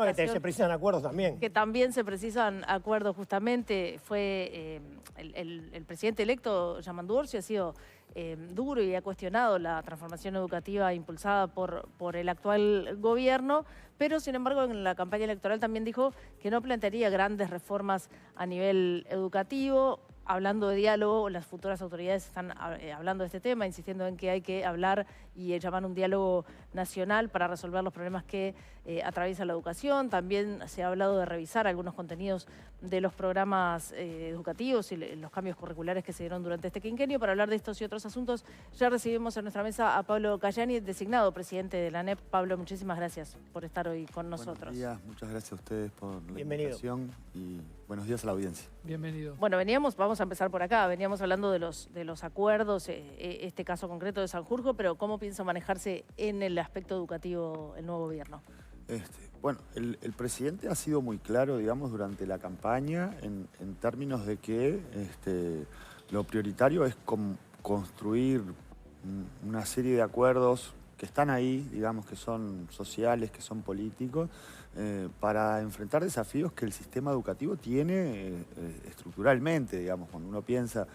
tema que se precisan acuerdos también. Que también se precisan acuerdos justamente. Fue el presidente electo, Yamandu Orsi, ha sido duro y ha cuestionado la transformación educativa impulsada por el actual gobierno, pero sin embargo en la campaña electoral también dijo que no plantearía grandes reformas a nivel educativo. Hablando de diálogo, las futuras autoridades están hablando de este tema, insistiendo en que hay que hablar y llamar un diálogo nacional para resolver los problemas que atraviesa la educación. También se ha hablado de revisar algunos contenidos de los programas educativos y los cambios curriculares que se dieron durante este quinquenio. Para hablar de estos y otros asuntos, ya recibimos en nuestra mesa a Pablo Cayani, designado presidente de la ANEP. Pablo, muchísimas gracias por estar hoy con nosotros. Buenos días, muchas gracias a ustedes por la invitación y buenos días a la audiencia. Bienvenido. Bueno, vamos a empezar por acá. Veníamos hablando de los acuerdos, este caso concreto de Sanjurjo, pero ¿cómo piensa manejarse en el aspecto educativo el nuevo gobierno? Bueno, el presidente ha sido muy claro, digamos, durante la campaña en términos de que lo prioritario es construir una serie de acuerdos que están ahí, digamos, que son sociales, que son políticos, para enfrentar desafíos que el sistema educativo tiene estructuralmente, digamos, cuando uno piensa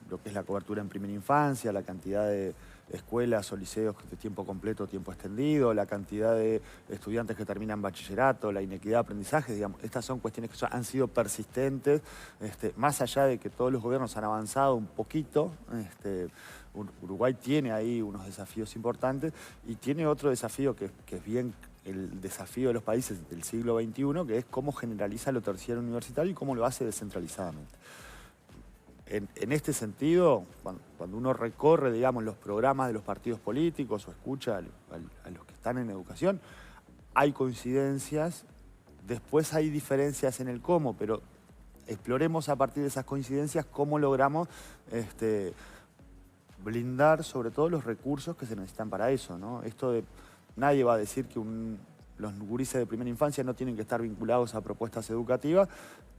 lo que es la cobertura en primera infancia, la cantidad de escuelas o liceos de tiempo completo o tiempo extendido, la cantidad de estudiantes que terminan bachillerato, la inequidad de aprendizaje, digamos, estas son cuestiones que han sido persistentes, más allá de que todos los gobiernos han avanzado un poquito. Uruguay tiene ahí unos desafíos importantes y tiene otro desafío que es bien el desafío de los países del siglo XXI, que es cómo generaliza lo terciario universitario y cómo lo hace descentralizadamente. En este sentido, cuando uno recorre, digamos, los programas de los partidos políticos o escucha a los que están en educación, hay coincidencias, después hay diferencias en el cómo, pero exploremos a partir de esas coincidencias cómo logramos blindar sobre todo los recursos que se necesitan para eso, ¿no? Nadie va a decir que los gurises de primera infancia no tienen que estar vinculados a propuestas educativas,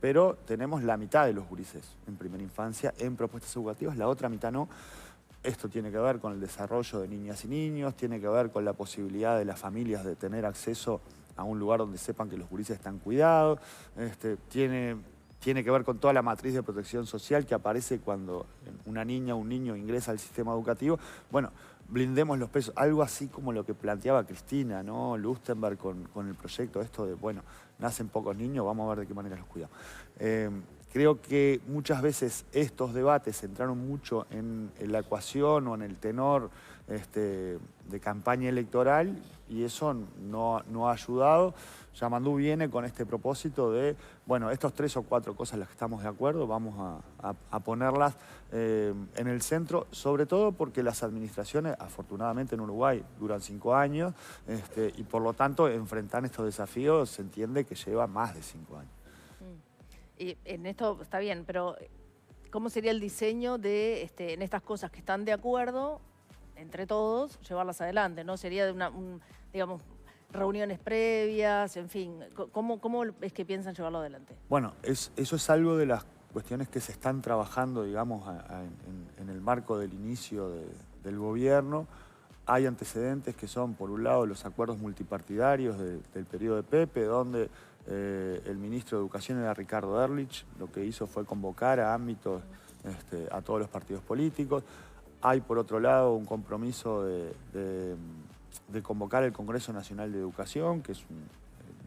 pero tenemos la mitad de los gurises en primera infancia en propuestas educativas, la otra mitad no. Esto tiene que ver con el desarrollo de niñas y niños, tiene que ver con la posibilidad de las familias de tener acceso a un lugar donde sepan que los gurises están cuidados, tiene que ver con toda la matriz de protección social que aparece cuando una niña o un niño ingresa al sistema educativo. Bueno, blindemos los pesos, algo así como lo que planteaba Cristina, ¿no? Lustenberg con el proyecto esto de, bueno, nacen pocos niños, vamos a ver de qué manera los cuidamos. Creo que muchas veces estos debates entraron mucho en la ecuación o en el tenor de campaña electoral y eso no ha ayudado. Yamandu viene con este propósito de, bueno, estos 3 o 4 cosas en las que estamos de acuerdo, vamos a ponerlas en el centro, sobre todo porque las administraciones, afortunadamente en Uruguay, duran 5 años y por lo tanto enfrentar estos desafíos se entiende que lleva más de 5 años. Y en esto está bien, pero ¿cómo sería el diseño de en estas cosas que están de acuerdo entre todos, llevarlas adelante, ¿no? Sería de digamos, reuniones previas, en fin. ¿Cómo es que piensan llevarlo adelante? Bueno, eso es algo de las cuestiones que se están trabajando, digamos, en el marco del inicio del gobierno. Hay antecedentes que son, por un lado, los acuerdos multipartidarios del periodo de Pepe, donde el ministro de Educación era Ricardo Ehrlich. Lo que hizo fue convocar a ámbitos, a todos los partidos políticos. Hay, por otro lado, un compromiso de convocar el Congreso Nacional de Educación, que es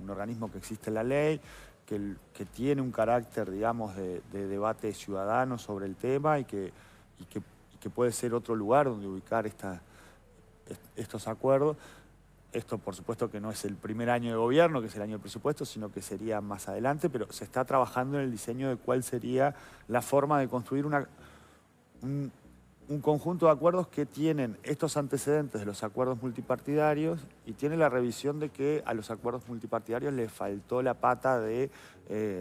un organismo que existe en la ley, que tiene un carácter, digamos, de debate ciudadano sobre el tema y que puede ser otro lugar donde ubicar estos acuerdos. Esto, por supuesto, que no es el primer año de gobierno, que es el año del presupuesto, sino que sería más adelante, pero se está trabajando en el diseño de cuál sería la forma de construir un conjunto de acuerdos que tienen estos antecedentes de los acuerdos multipartidarios y tiene la revisión de que a los acuerdos multipartidarios les faltó la pata de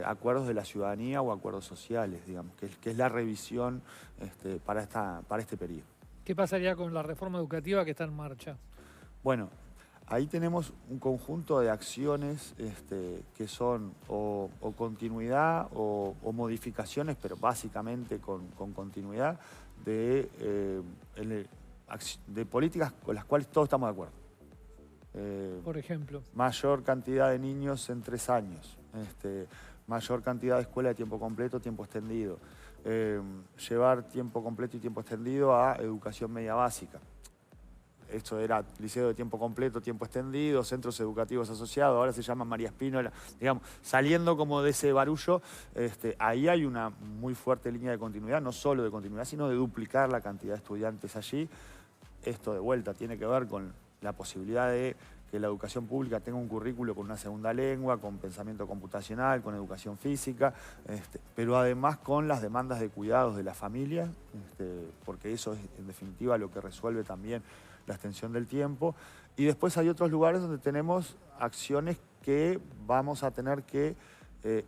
acuerdos de la ciudadanía o acuerdos sociales, digamos, que es la revisión para este periodo. ¿Qué pasaría con la reforma educativa que está en marcha? Bueno, ahí tenemos un conjunto de acciones que son o continuidad o modificaciones, pero básicamente con continuidad de políticas con las cuales todos estamos de acuerdo. Por ejemplo. Mayor cantidad de niños en 3 años. Mayor cantidad de escuela de tiempo completo, tiempo extendido. Llevar tiempo completo y tiempo extendido a educación media básica. Esto era liceo de tiempo completo, tiempo extendido, centros educativos asociados, ahora se llama María Espínola. Digamos, saliendo como de ese barullo, ahí hay una muy fuerte línea de continuidad, no solo de continuidad, sino de duplicar la cantidad de estudiantes allí. Esto de vuelta tiene que ver con la posibilidad de que la educación pública tenga un currículo con una segunda lengua, con pensamiento computacional, con educación física, pero además con las demandas de cuidados de la familia, porque eso es en definitiva lo que resuelve también la extensión del tiempo. Y después hay otros lugares donde tenemos acciones que vamos a tener que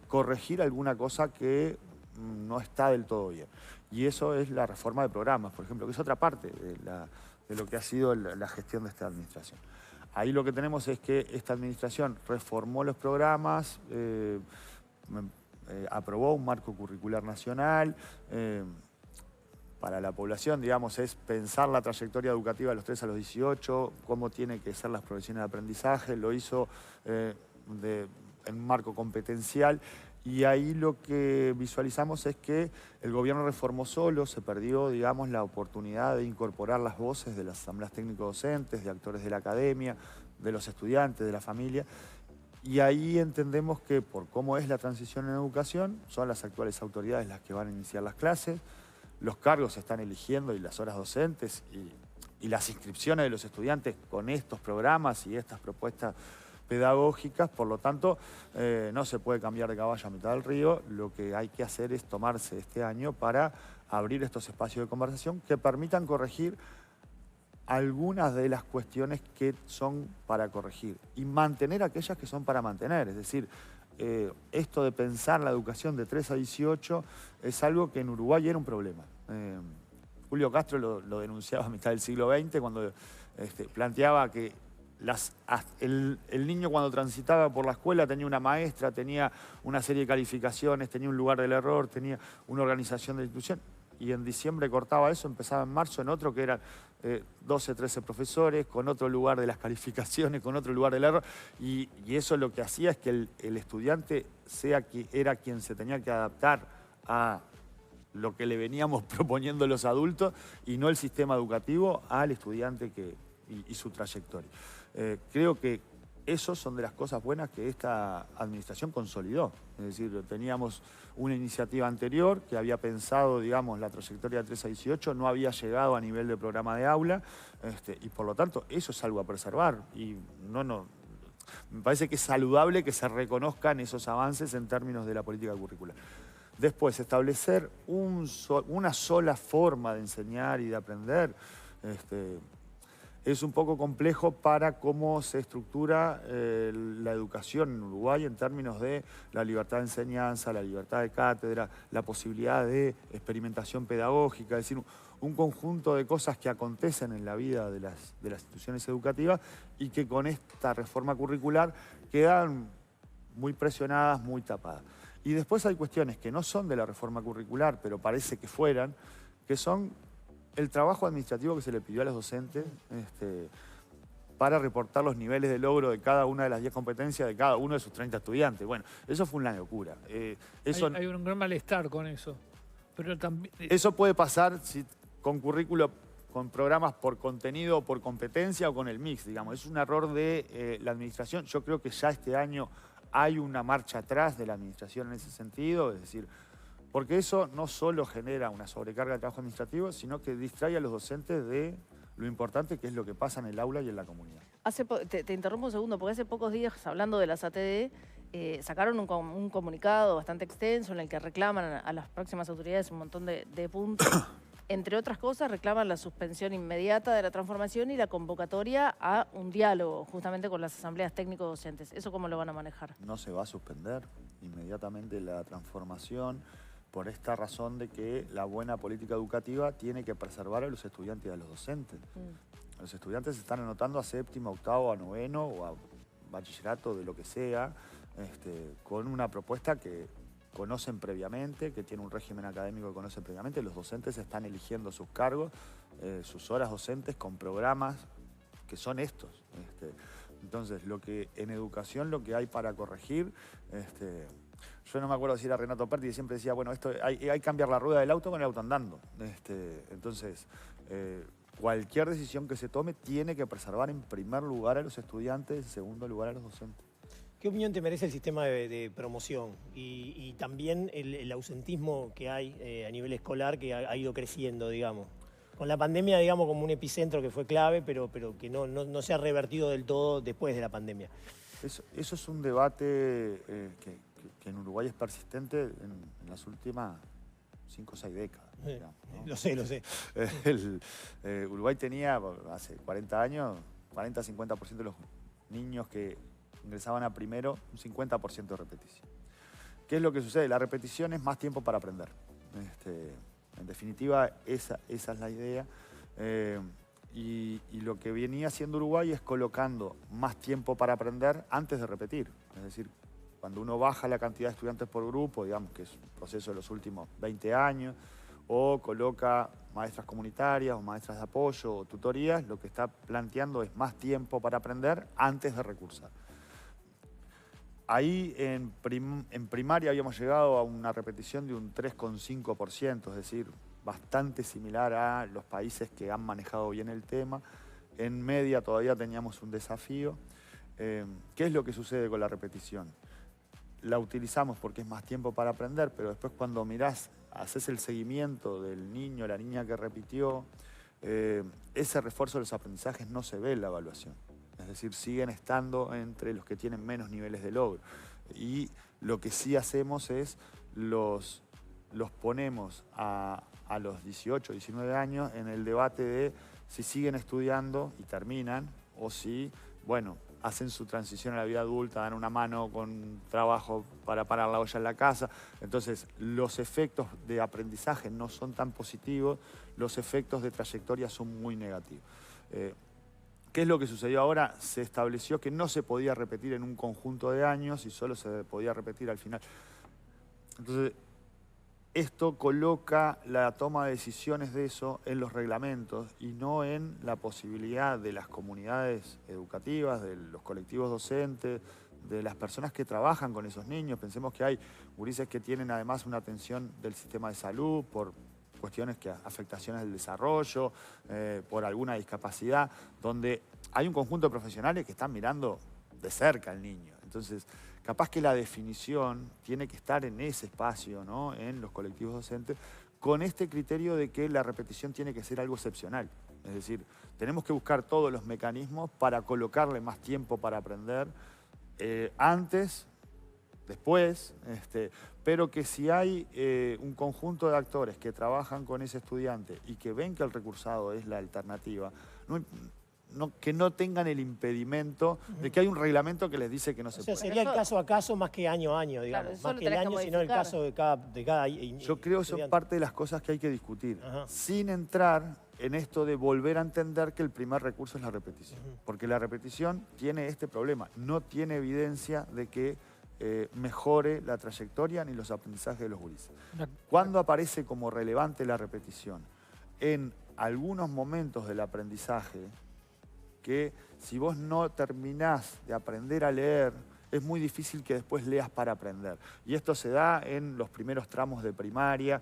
corregir alguna cosa que no está del todo bien. Y eso es la reforma de programas, por ejemplo, que es otra parte de lo que ha sido la gestión de esta administración. Ahí lo que tenemos es que esta administración reformó los programas, aprobó un marco curricular nacional. Para la población, digamos, es pensar la trayectoria educativa de los 3 a los 18, cómo tienen que ser las progresiones de aprendizaje, lo hizo en un marco competencial. Y ahí lo que visualizamos es que el gobierno reformó solo, se perdió, digamos, la oportunidad de incorporar las voces de las asambleas técnico-docentes, de actores de la academia, de los estudiantes, de la familia. Y ahí entendemos que por cómo es la transición en educación, son las actuales autoridades las que van a iniciar las clases, los cargos se están eligiendo y las horas docentes y las inscripciones de los estudiantes con estos programas y estas propuestas pedagógicas, por lo tanto, no se puede cambiar de caballo a mitad del río. Lo que hay que hacer es tomarse este año para abrir estos espacios de conversación que permitan corregir algunas de las cuestiones que son para corregir y mantener aquellas que son para mantener. Es decir, esto de pensar la educación de 3 a 18 es algo que en Uruguay era un problema. Julio Castro lo denunciaba a mitad del siglo XX cuando planteaba que el niño cuando transitaba por la escuela tenía una maestra, tenía una serie de calificaciones, tenía un lugar del error, tenía una organización de institución. Y en diciembre cortaba eso, empezaba en marzo en otro que eran 12, 13 profesores, con otro lugar de las calificaciones, con otro lugar del error. Y eso lo que hacía es que el estudiante era quien se tenía que adaptar a lo que le veníamos proponiendo los adultos y no el sistema educativo al estudiante y su trayectoria. Creo que esos son de las cosas buenas que esta administración consolidó. Es decir, teníamos una iniciativa anterior que había pensado, digamos, la trayectoria de 3 a 18, no había llegado a nivel de programa de aula, y por lo tanto eso es algo a preservar. Y me parece que es saludable que se reconozcan esos avances en términos de la política curricular. Después, establecer una sola forma de enseñar y de aprender, es un poco complejo para cómo se estructura la educación en Uruguay en términos de la libertad de enseñanza, la libertad de cátedra, la posibilidad de experimentación pedagógica, es decir, un conjunto de cosas que acontecen en la vida de las instituciones educativas y que con esta reforma curricular quedan muy presionadas, muy tapadas. Y después hay cuestiones que no son de la reforma curricular, pero parece que fueran, que son el trabajo administrativo que se le pidió a los docentes para reportar los niveles de logro de cada una de las 10 competencias de cada uno de sus 30 estudiantes. Bueno, eso fue una locura. Hay un gran malestar con eso. Pero también... Eso puede pasar con currículo, con programas por contenido o por competencia o con el mix, digamos. Es un error de la administración. Yo creo que ya este año hay una marcha atrás de la administración en ese sentido, es decir, porque eso no solo genera una sobrecarga de trabajo administrativo, sino que distrae a los docentes de lo importante que es lo que pasa en el aula y en la comunidad. Te interrumpo un segundo, porque hace pocos días, hablando de las ATD, sacaron un comunicado bastante extenso en el que reclaman a las próximas autoridades un montón de puntos. Entre otras cosas, reclaman la suspensión inmediata de la transformación y la convocatoria a un diálogo justamente con las asambleas técnico-docentes. ¿Eso cómo lo van a manejar? No se va a suspender inmediatamente la transformación por esta razón de que la buena política educativa tiene que preservar a los estudiantes y a los docentes. Los estudiantes se están anotando a séptimo, octavo, a noveno o a bachillerato, de lo que sea, con una propuesta que conocen previamente, que tiene un régimen académico que conocen previamente. Los docentes están eligiendo sus cargos, sus horas docentes con programas que son estos. Entonces, en educación lo que hay para corregir, yo no me acuerdo si era Renato Perti, que siempre decía, bueno, esto hay que cambiar la rueda del auto con el auto andando. Entonces, cualquier decisión que se tome tiene que preservar en primer lugar a los estudiantes, en segundo lugar a los docentes. ¿Qué opinión te merece el sistema de promoción y también el ausentismo que hay a nivel escolar que ha ido creciendo, digamos? Con la pandemia, digamos, como un epicentro que fue clave, pero que no se ha revertido del todo después de la pandemia. Eso es un debate que en Uruguay es persistente en las últimas 5 o 6 décadas. Digamos, ¿no? Lo sé. Uruguay tenía, hace 40 años, 40-50% de los niños que ingresaban a primero, un 50% de repetición. ¿Qué es lo que sucede? La repetición es más tiempo para aprender. En definitiva, esa es la idea. Y lo que venía haciendo Uruguay es colocando más tiempo para aprender antes de repetir. Es decir, cuando uno baja la cantidad de estudiantes por grupo, digamos que es un proceso de los últimos 20 años, o coloca maestras comunitarias o maestras de apoyo o tutorías, lo que está planteando es más tiempo para aprender antes de recursar. Ahí en primaria habíamos llegado a una repetición de un 3,5%, es decir, bastante similar a los países que han manejado bien el tema. En media todavía teníamos un desafío. ¿Qué es lo que sucede con la repetición? La utilizamos porque es más tiempo para aprender, pero después cuando mirás, haces el seguimiento del niño, la niña que repitió, ese refuerzo de los aprendizajes no se ve en la evaluación. Es decir, siguen estando entre los que tienen menos niveles de logro. Y lo que sí hacemos es los ponemos a los 18, 19 años en el debate de si siguen estudiando y terminan o si, bueno, hacen su transición a la vida adulta, dan una mano con trabajo para parar la olla en la casa. Entonces, los efectos de aprendizaje no son tan positivos, los efectos de trayectoria son muy negativos. ¿Qué es lo que sucedió ahora? Se estableció que no se podía repetir en un conjunto de años y solo se podía repetir al final. Entonces, esto coloca la toma de decisiones de eso en los reglamentos y no en la posibilidad de las comunidades educativas, de los colectivos docentes, de las personas que trabajan con esos niños. Pensemos que hay gurises que tienen además una atención del sistema de salud por cuestiones que afectaciones del desarrollo, por alguna discapacidad, donde hay un conjunto de profesionales que están mirando de cerca al niño. Entonces, capaz que la definición tiene que estar en ese espacio, ¿no? En los colectivos docentes, con este criterio de que la repetición tiene que ser algo excepcional. Es decir, tenemos que buscar todos los mecanismos para colocarle más tiempo para aprender antes, después, pero que si hay un conjunto de actores que trabajan con ese estudiante y que ven que el recursado es la alternativa, que no tengan el impedimento de que hay un reglamento que les dice que no se puede. O sea, sería el caso a caso más que año a año, digamos. Claro, más que el año, sino el caso de cada Yo creo que son parte de las cosas que hay que discutir, sin entrar en esto de volver a entender que el primer recurso es la repetición. Porque la repetición tiene este problema, no tiene evidencia de que mejore la trayectoria ni los aprendizajes de los gurises. ¿Cuándo aparece como relevante la repetición? En algunos momentos del aprendizaje que si vos no terminás de aprender a leer, es muy difícil que después leas para aprender. Y esto se da en los primeros tramos de primaria.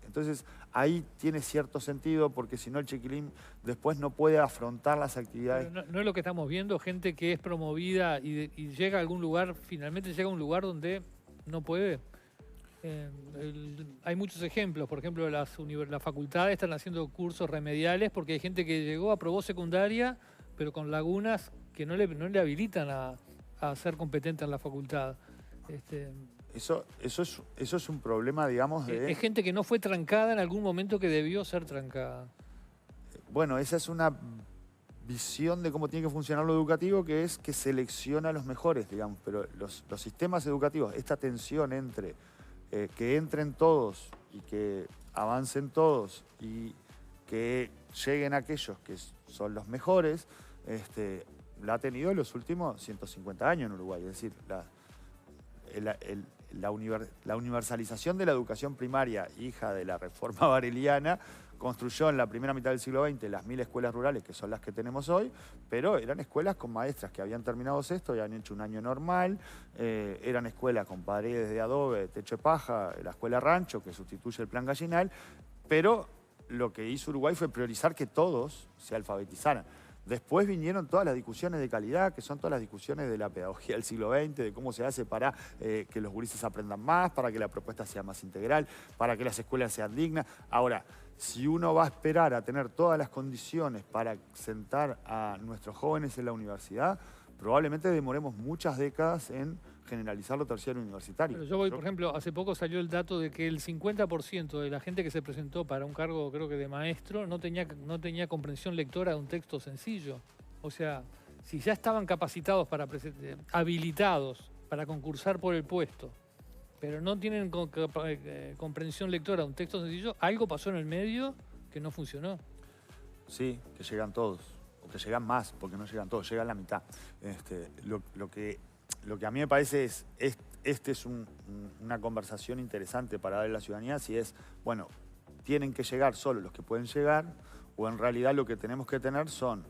Entonces, ahí tiene cierto sentido porque si no el chiquilín después no puede afrontar las actividades. No es lo que estamos viendo, gente que es promovida y llega a algún lugar, finalmente llega a un lugar donde no puede. Hay muchos ejemplos, por ejemplo, las facultades están haciendo cursos remediales porque hay gente que llegó, aprobó secundaria, pero con lagunas que no le habilitan a ser competente en la facultad. Eso es un problema, digamos, de... Es gente que no fue trancada en algún momento que debió ser trancada. Bueno, esa es una visión de cómo tiene que funcionar lo educativo, que es que selecciona a los mejores, digamos, pero los sistemas educativos, esta tensión entre que entren todos y que avancen todos y que lleguen aquellos que son los mejores, la ha tenido en los últimos 150 años en Uruguay. Es decir, la universalización de la educación primaria, hija de la reforma vareliana, construyó en la primera mitad del siglo XX las 1000 escuelas rurales, que son las que tenemos hoy, pero eran escuelas con maestras que habían terminado sexto, habían hecho un año normal, eran escuelas con paredes de adobe, techo de paja, la escuela rancho, que sustituye el plan gallinal, pero lo que hizo Uruguay fue priorizar que todos se alfabetizaran. Después vinieron todas las discusiones de calidad, que son todas las discusiones de la pedagogía del siglo XX, de cómo se hace para que los gurises aprendan más, para que la propuesta sea más integral, para que las escuelas sean dignas. Ahora, si uno va a esperar a tener todas las condiciones para sentar a nuestros jóvenes en la universidad, probablemente demoremos muchas décadas en generalizar lo terciario universitario. Pero yo voy, por ejemplo, hace poco salió el dato de que el 50% de la gente que se presentó para un cargo, creo que de maestro, no tenía comprensión lectora de un texto sencillo. O sea, si ya estaban capacitados, habilitados para concursar por el puesto, pero no tienen comprensión lectora de un texto sencillo, algo pasó en el medio que no funcionó. Sí, que llegan todos, o que llegan más, porque no llegan todos, llegan la mitad. Lo que a mí me parece es una conversación interesante para darle a la ciudadanía, si es, bueno, tienen que llegar solo los que pueden llegar, o en realidad lo que tenemos que tener son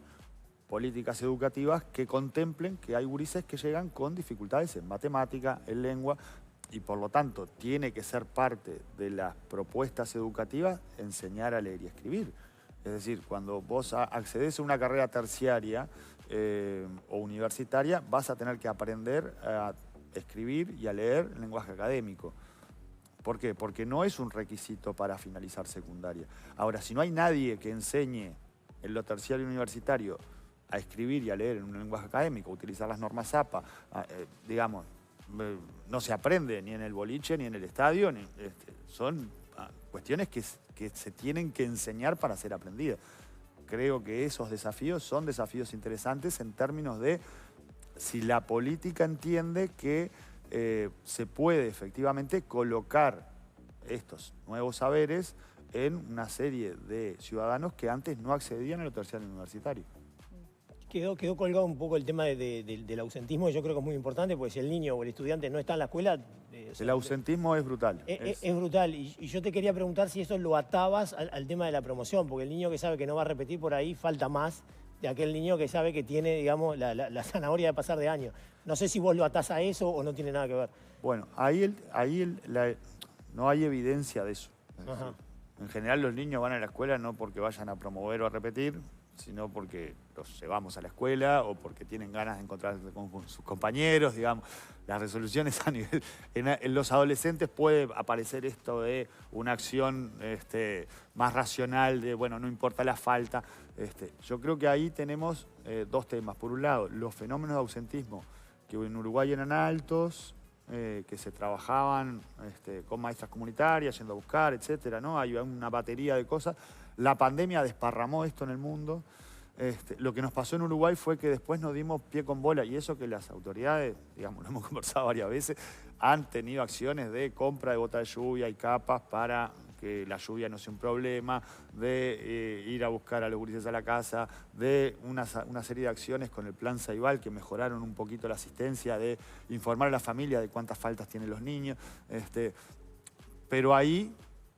políticas educativas que contemplen que hay gurises que llegan con dificultades en matemática, en lengua, y por lo tanto tiene que ser parte de las propuestas educativas enseñar a leer y escribir. Es decir, cuando vos accedes a una carrera terciaria o universitaria, vas a tener que aprender a escribir y a leer en lenguaje académico. ¿Por qué? Porque no es un requisito para finalizar secundaria. Ahora, si no hay nadie que enseñe en lo terciario universitario a escribir y a leer en un lenguaje académico, utilizar las normas APA, digamos, no se aprende ni en el boliche ni en el estadio, son cuestiones que se tienen que enseñar para ser aprendidas. Creo que esos desafíos son desafíos interesantes en términos de si la política entiende que se puede efectivamente colocar estos nuevos saberes en una serie de ciudadanos que antes no accedían a lo terciario universitario. Quedó colgado un poco el tema del ausentismo, yo creo que es muy importante, porque si el niño o el estudiante no está en la escuela... El ausentismo es brutal. Es brutal. Y yo te quería preguntar si eso lo atabas al tema de la promoción, porque el niño que sabe que no va a repetir por ahí falta más de aquel niño que sabe que tiene, digamos, la zanahoria de pasar de año. No sé si vos lo atás a eso o no tiene nada que ver. Bueno, ahí no hay evidencia de eso. Ajá. En general los niños van a la escuela no porque vayan a promover o a repetir, sino porque los llevamos a la escuela o porque tienen ganas de encontrarse con sus compañeros, digamos. Las resoluciones a nivel... En los adolescentes puede aparecer esto de una acción más racional, de, bueno, no importa la falta. Yo creo que ahí tenemos dos temas. Por un lado, los fenómenos de ausentismo, que en Uruguay eran altos, que se trabajaban con maestras comunitarias, yendo a buscar, etcétera, ¿no? Hay una batería de cosas. La pandemia desparramó esto en el mundo. Lo que nos pasó en Uruguay fue que después nos dimos pie con bola, y eso que las autoridades, digamos, lo hemos conversado varias veces, han tenido acciones de compra de botas de lluvia y capas para que la lluvia no sea un problema, de ir a buscar a los gurises a la casa, de una serie de acciones con el plan Ceibal que mejoraron un poquito la asistencia, de informar a la familia de cuántas faltas tienen los niños. Pero ahí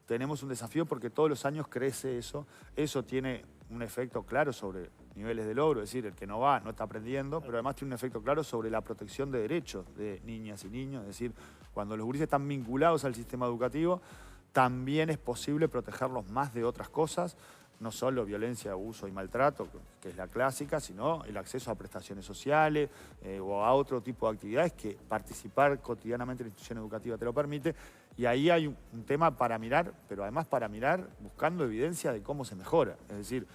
tenemos un desafío porque todos los años crece eso. Eso tiene un efecto claro sobre niveles de logro, es decir, el que no va no está aprendiendo, pero además tiene un efecto claro sobre la protección de derechos de niñas y niños. Es decir, cuando los gurises están vinculados al sistema educativo, también es posible protegerlos más de otras cosas, no solo violencia, abuso y maltrato, que es la clásica, sino el acceso a prestaciones sociales o a otro tipo de actividades que participar cotidianamente en la institución educativa te lo permite. Y ahí hay un tema para mirar, pero además para mirar buscando evidencia de cómo se mejora. Es decir,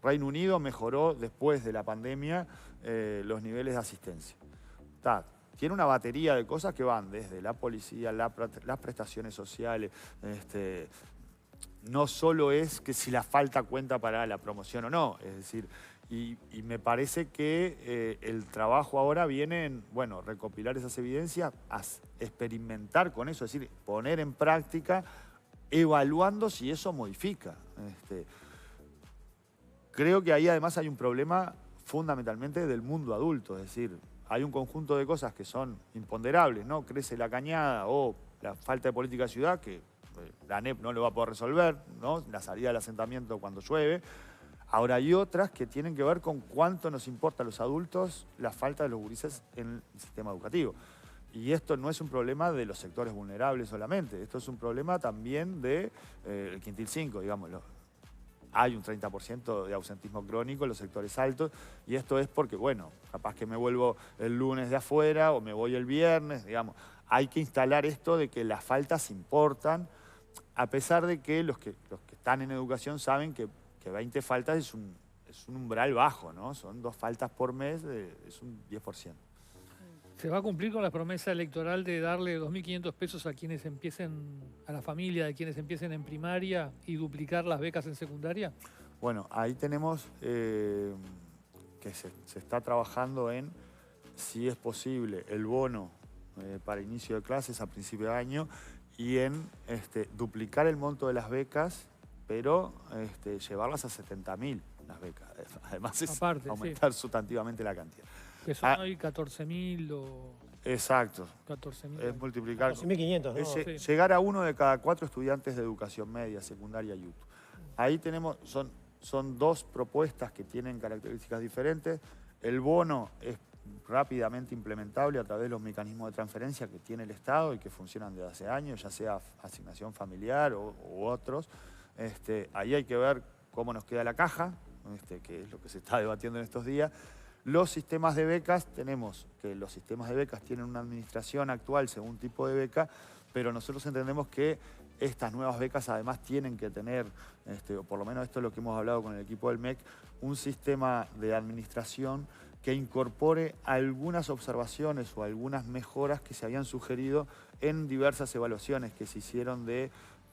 Reino Unido mejoró después de la pandemia los niveles de asistencia. Tiene una batería de cosas que van desde la policía, las prestaciones sociales. No solo es que si la falta cuenta para la promoción o no, es decir, y me parece que el trabajo ahora viene en, bueno, recopilar esas evidencias, experimentar con eso, es decir, poner en práctica, evaluando si eso modifica. Creo que ahí además hay un problema fundamentalmente del mundo adulto, es decir, hay un conjunto de cosas que son imponderables, ¿no? Crece la cañada o la falta de política de ciudad, que la ANEP no lo va a poder resolver, ¿no? La salida del asentamiento cuando llueve. Ahora hay otras que tienen que ver con cuánto nos importa a los adultos la falta de los gurises en el sistema educativo. Y esto no es un problema de los sectores vulnerables solamente, esto es un problema también del quintil 5, digámoslo. Hay un 30% de ausentismo crónico en los sectores altos y esto es porque, bueno, capaz que me vuelvo el lunes de afuera o me voy el viernes, digamos. Hay que instalar esto de que las faltas importan, a pesar de que los que están en educación saben que 20 faltas es un umbral bajo, ¿no? Son 2 faltas por mes, es un 10%. ¿Se va a cumplir con la promesa electoral de darle 2.500 pesos a quienes empiecen, a la familia de quienes empiecen en primaria y duplicar las becas en secundaria? Bueno, ahí tenemos que se está trabajando en si es posible el bono para inicio de clases a principio de año y en duplicar el monto de las becas, pero llevarlas a 70.000 las becas. Además es aparte, aumentar sustantivamente la cantidad. Que son hoy 14.000 o... Exacto. 14.000. Es multiplicar. 14.500, ¿no? Es llegar a 1 de cada 4 estudiantes de educación media, secundaria y UTU. Ahí tenemos, son 2 propuestas que tienen características diferentes. El bono es rápidamente implementable a través de los mecanismos de transferencia que tiene el Estado y que funcionan desde hace años, ya sea asignación familiar u otros. Ahí hay que ver cómo nos queda la caja, que es lo que se está debatiendo en estos días. Los sistemas de becas, tenemos que los sistemas de becas tienen una administración actual según tipo de beca, pero nosotros entendemos que estas nuevas becas además tienen que tener, o por lo menos esto es lo que hemos hablado con el equipo del MEC, un sistema de administración que incorpore algunas observaciones o algunas mejoras que se habían sugerido en diversas evaluaciones que se hicieron de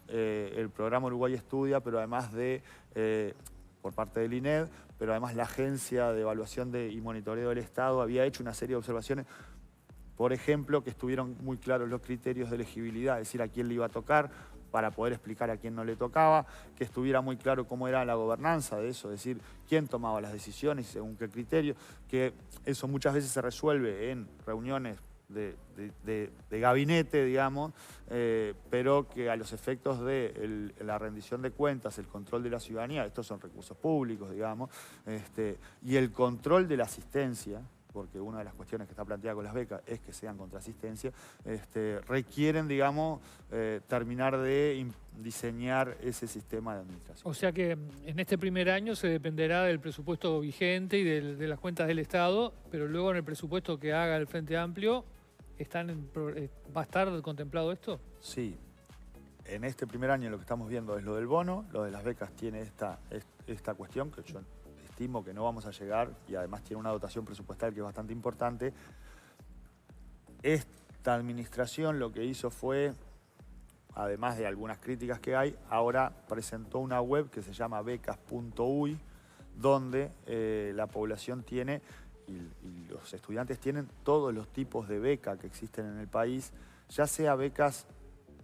el programa Uruguay Estudia, pero además de... por parte del INED, pero además la Agencia de Evaluación y Monitoreo del Estado había hecho una serie de observaciones, por ejemplo, que estuvieron muy claros los criterios de elegibilidad, es decir, a quién le iba a tocar, para poder explicar a quién no le tocaba, que estuviera muy claro cómo era la gobernanza de eso, es decir, quién tomaba las decisiones y según qué criterio, que eso muchas veces se resuelve en reuniones de gabinete, digamos, pero que a los efectos de la rendición de cuentas, el control de la ciudadanía, estos son recursos públicos, digamos, y el control de la asistencia, porque una de las cuestiones que está planteada con las becas es que sean contra asistencia, requieren, digamos, terminar de diseñar ese sistema de administración. O sea que en este primer año se dependerá del presupuesto vigente y de las cuentas del Estado, pero luego en el presupuesto que haga el Frente Amplio, ¿va a estar contemplado esto? Sí. En este primer año lo que estamos viendo es lo del bono, lo de las becas tiene esta cuestión que yo estimo que no vamos a llegar y además tiene una dotación presupuestal que es bastante importante. Esta administración lo que hizo fue, además de algunas críticas que hay, ahora presentó una web que se llama becas.uy, donde la población tiene y los estudiantes tienen todos los tipos de beca que existen en el país, ya sea becas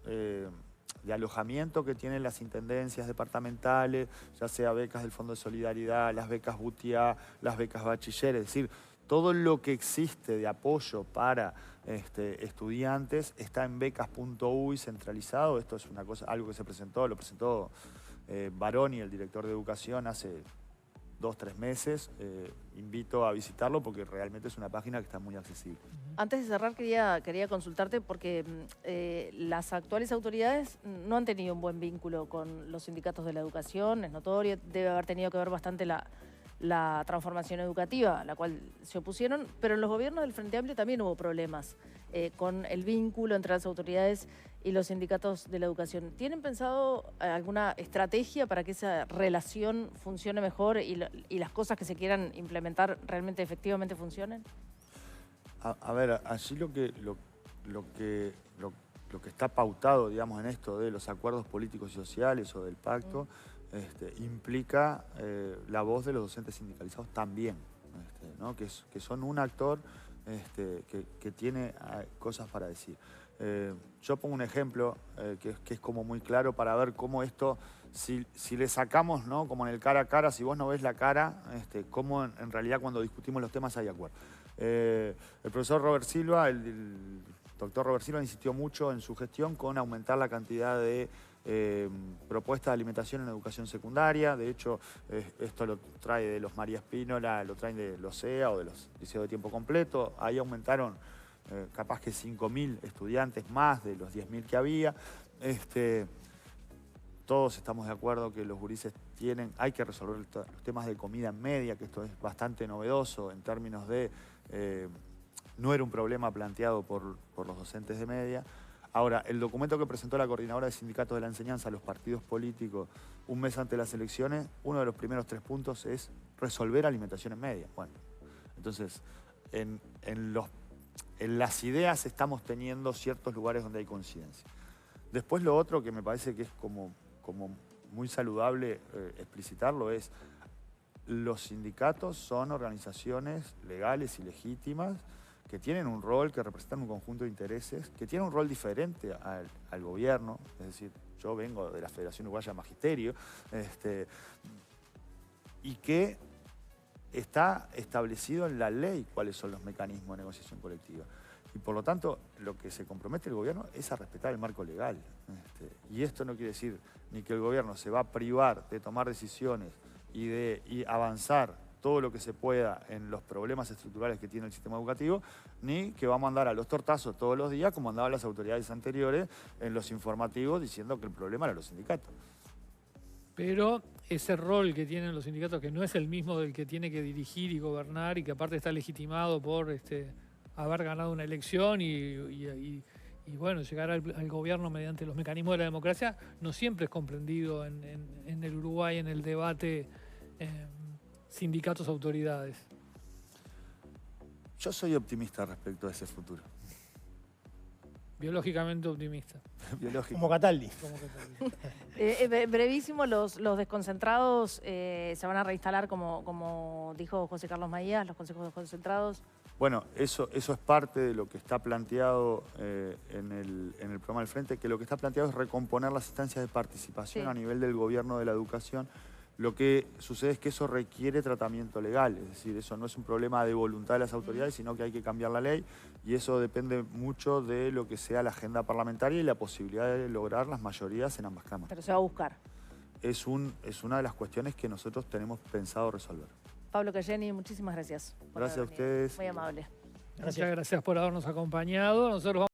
de alojamiento que tienen las intendencias departamentales, ya sea becas del Fondo de Solidaridad, las becas BUTIA, las becas bachiller, es decir, todo lo que existe de apoyo para estudiantes está en becas.uy centralizado. Esto es una cosa, algo que lo presentó Baroni, el director de educación, hace 2-3 meses. Invito a visitarlo porque realmente es una página que está muy accesible. Antes de cerrar quería consultarte porque las actuales autoridades no han tenido un buen vínculo con los sindicatos de la educación, es notorio, debe haber tenido que ver bastante la transformación educativa a la cual se opusieron, pero en los gobiernos del Frente Amplio también hubo problemas con el vínculo entre las autoridades y los sindicatos de la educación. ¿Tienen pensado alguna estrategia para que esa relación funcione mejor y las cosas que se quieran implementar realmente efectivamente funcionen? A ver, allí lo que está pautado, digamos, en esto de los acuerdos políticos y sociales o del pacto, implica la voz de los docentes sindicalizados también, ¿no? que son un actor que tiene cosas para decir. Yo pongo un ejemplo que es como muy claro para ver cómo esto, si le sacamos, ¿no? Como en el cara a cara, si vos no ves la cara, cómo en realidad cuando discutimos los temas hay acuerdo. El profesor Robert Silva, el doctor Robert Silva insistió mucho en su gestión con aumentar la cantidad de propuestas de alimentación en educación secundaria. De hecho, esto lo trae de los María Espínola, lo traen de los CEA o de los liceos de tiempo completo. Ahí aumentaron capaz que 5.000 estudiantes más de los 10.000 que había. Todos estamos de acuerdo que los gurises hay que resolver los temas de comida en media, que esto es bastante novedoso en términos de... no era un problema planteado por los docentes de media. Ahora, el documento que presentó la Coordinadora de Sindicatos de la Enseñanza a los partidos políticos un mes antes de las elecciones, uno de los primeros 3 puntos es resolver alimentación en media. Bueno, entonces, en las ideas estamos teniendo ciertos lugares donde hay coincidencia. Después lo otro que me parece que es como muy saludable explicitarlo es, los sindicatos son organizaciones legales y legítimas que tienen un rol, que representan un conjunto de intereses, que tienen un rol diferente al gobierno. Es decir, yo vengo de la Federación Uruguaya de Magisterio, y que está establecido en la ley cuáles son los mecanismos de negociación colectiva. Y por lo tanto, lo que se compromete el gobierno es a respetar el marco legal. Y esto no quiere decir ni que el gobierno se va a privar de tomar decisiones y avanzar todo lo que se pueda en los problemas estructurales que tiene el sistema educativo, ni que vamos a andar a los tortazos todos los días, como andaban las autoridades anteriores en los informativos diciendo que el problema era los sindicatos. Pero ese rol que tienen los sindicatos, que no es el mismo del que tiene que dirigir y gobernar, y que aparte está legitimado por haber ganado una elección y bueno, llegar al gobierno mediante los mecanismos de la democracia, no siempre es comprendido en el Uruguay, en el debate sindicatos-autoridades. Yo soy optimista respecto a ese futuro. Biológicamente optimista. Biológico. Como Cataldi. Brevísimo, los desconcentrados se van a reinstalar como dijo José Carlos Maías, los consejos desconcentrados. Bueno, eso es parte de lo que está planteado en el programa del Frente, que lo que está planteado es recomponer las instancias de participación a nivel del gobierno de la educación. Lo que sucede es que eso requiere tratamiento legal, es decir, eso no es un problema de voluntad de las autoridades, sino que hay que cambiar la ley, y eso depende mucho de lo que sea la agenda parlamentaria y la posibilidad de lograr las mayorías en ambas cámaras. Pero se va a buscar. Es una de las cuestiones que nosotros tenemos pensado resolver. Pablo Cayeni, muchísimas gracias. Gracias a ustedes. Muy amable. Muchas gracias por habernos acompañado. Nosotros vamos